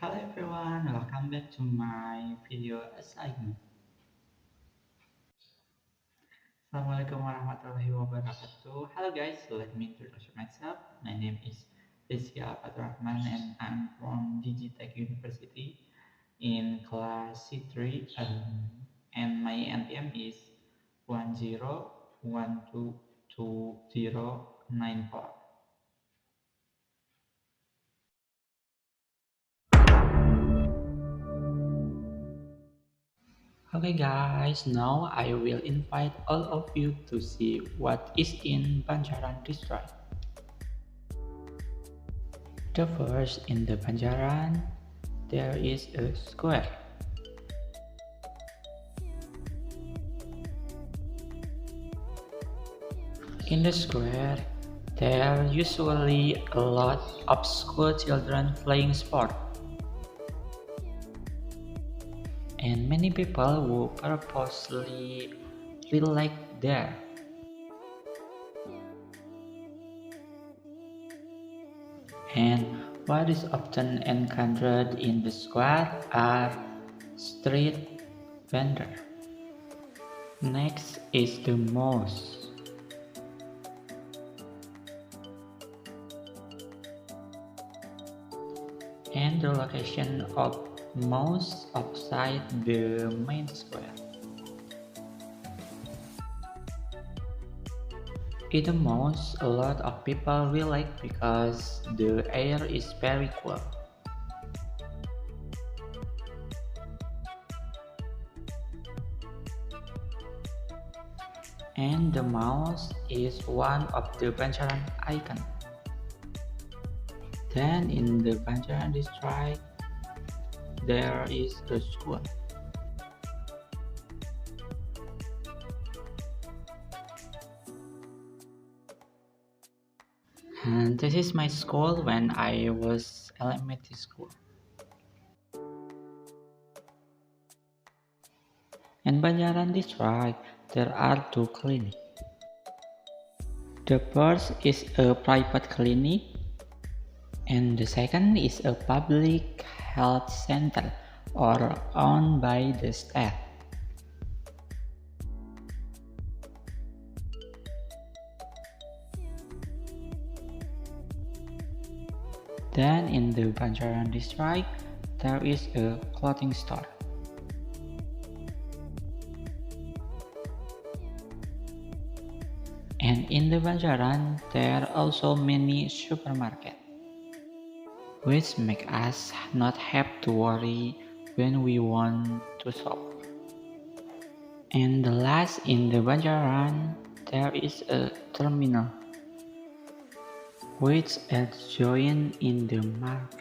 Hello everyone, welcome back to my video assignment. Assalamualaikum warahmatullahi wabarakatuh. Hello guys, let me introduce myself. My name is rizky faturohman and I'm from Digitech University in class C3 and my NPM is 10122094. Okay guys, now I will invite all of you to see what is in Banjaran district. The first in the Banjaran, there is a square. In the square, there are usually a lot of school children playing sport. And many people who purposely relax there. And what is often encountered in the square are street vendors. Next is the mosque. And the location of mosque outside the main square. In the mosque, a lot of people relax because the air is very cool. And the mosque is one of the Banjaran icons. Then in the Banjaran district, there is a school. And this is my school when I was elementary school. In Banjaran district, there are two clinics. The first is a private clinic, and the second is a public health center or owned by the state. Then in the Banjaran district, there is a clothing store. And in the Banjaran, there are also many supermarkets, which make us not have to worry when we want to shop. And the last in the Banjaran, there is a terminal, which is joined in the market.